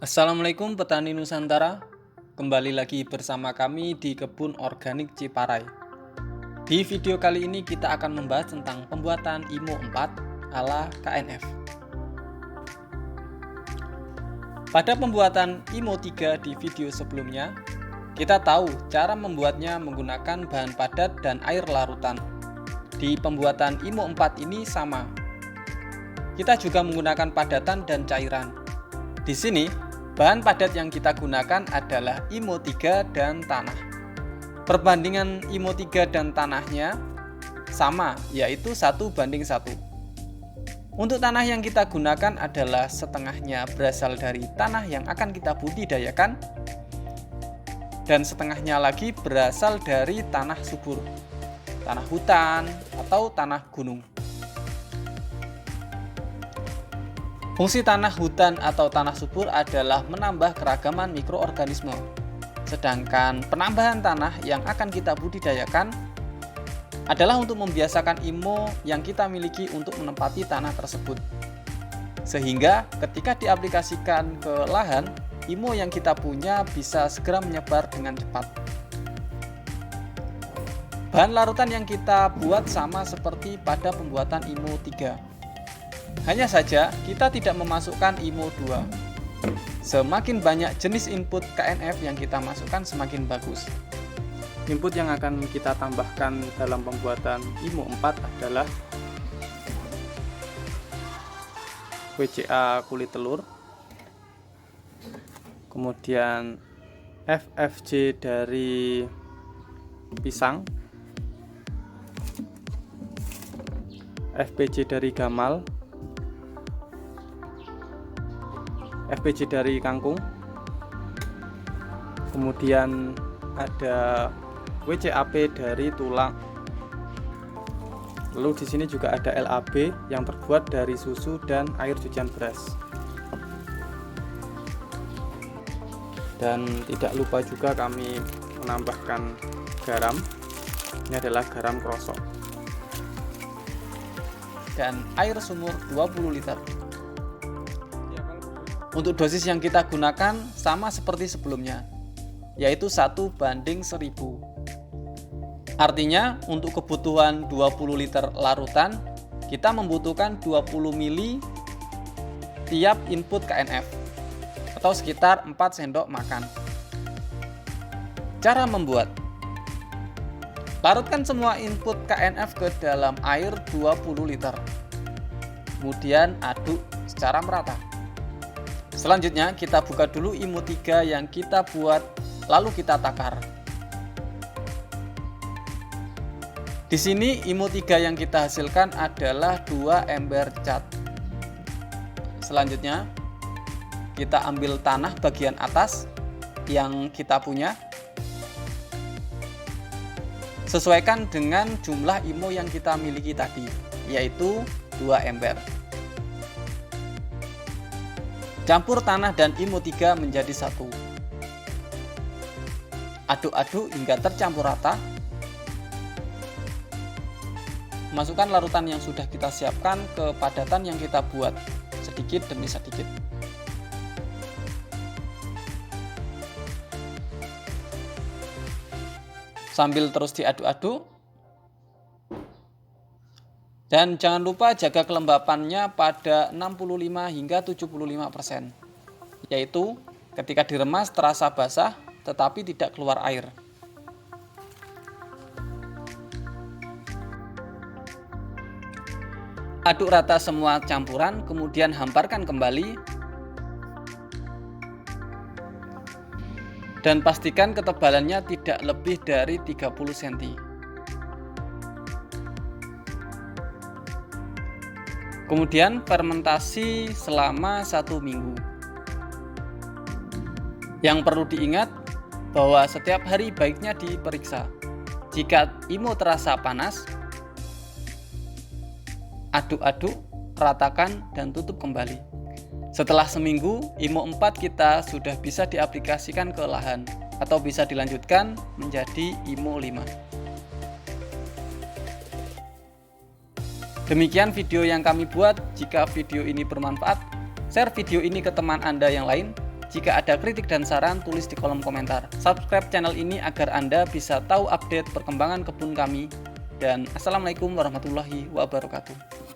Assalamualaikum petani Nusantara, kembali lagi bersama kami di Kebun Organik Ciparai. Di video kali ini kita akan membahas tentang pembuatan IMO 4 ala KNF. Pada pembuatan IMO 3 di video sebelumnya, kita tahu cara membuatnya menggunakan bahan padat dan air larutan. Di pembuatan IMO 4 ini sama. Kita juga menggunakan padatan dan cairan. Di sini, bahan padat yang kita gunakan adalah IMO 3 dan tanah. Perbandingan IMO 3 dan tanahnya sama, yaitu 1:1. Untuk tanah yang kita gunakan adalah setengahnya berasal dari tanah yang akan kita budidayakan, dan setengahnya lagi berasal dari tanah subur, tanah hutan, atau tanah gunung. Fungsi tanah hutan atau tanah subur adalah menambah keragaman mikroorganisme. Sedangkan penambahan tanah yang akan kita budidayakan adalah untuk membiasakan IMO yang kita miliki untuk menempati tanah tersebut. Sehingga ketika diaplikasikan ke lahan, IMO yang kita punya bisa segera menyebar dengan cepat. Bahan larutan yang kita buat sama seperti pada pembuatan IMO 3. Hanya saja kita tidak memasukkan IMO 2. Semakin banyak jenis input KNF yang kita masukkan semakin bagus. Input yang akan kita tambahkan dalam pembuatan IMO 4 adalah WCA kulit telur, kemudian FFJ dari pisang, FPJ dari gamal, FPJ dari kangkung, kemudian ada WCAP dari tulang. Lalu di sini juga ada LAB yang terbuat dari susu dan air cucian beras. Dan tidak lupa juga kami menambahkan garam. Ini adalah garam krosok. Dan air sumur 20 liter. Untuk dosis yang kita gunakan sama seperti sebelumnya, yaitu 1:1000. Artinya untuk kebutuhan 20 liter larutan, kita membutuhkan 20 ml tiap input KNF, atau sekitar 4 sendok makan. Cara membuat: larutkan semua input KNF ke dalam air 20 liter. Kemudian aduk secara merata. Selanjutnya kita buka dulu IMO 3 yang kita buat, lalu kita takar. Di sini IMO 3 yang kita hasilkan adalah 2 ember cat. Selanjutnya kita ambil tanah bagian atas yang kita punya. Sesuaikan dengan jumlah IMO yang kita miliki tadi, yaitu 2 ember. Campur tanah dan IMO 3 menjadi satu. Aduk-aduk hingga tercampur rata. Masukkan larutan yang sudah kita siapkan ke padatan yang kita buat, sedikit demi sedikit. Sambil terus diaduk-aduk. Dan jangan lupa jaga kelembapannya pada 65 hingga 75%, yaitu ketika diremas terasa basah tetapi tidak keluar air. Aduk rata semua campuran, kemudian hamparkan kembali. Dan pastikan ketebalannya tidak lebih dari 30 cm. Kemudian fermentasi selama 1 minggu. Yang perlu diingat bahwa setiap hari baiknya diperiksa. Jika IMO terasa panas, aduk-aduk, ratakan, dan tutup kembali. Setelah seminggu, IMO 4 kita sudah bisa diaplikasikan ke lahan atau bisa dilanjutkan menjadi IMO 5. Demikian video yang kami buat. Jika video ini bermanfaat, share video ini ke teman Anda yang lain. Jika ada kritik dan saran, tulis di kolom komentar. Subscribe channel ini agar Anda bisa tahu update perkembangan kebun kami. Dan Assalamualaikum warahmatullahi wabarakatuh.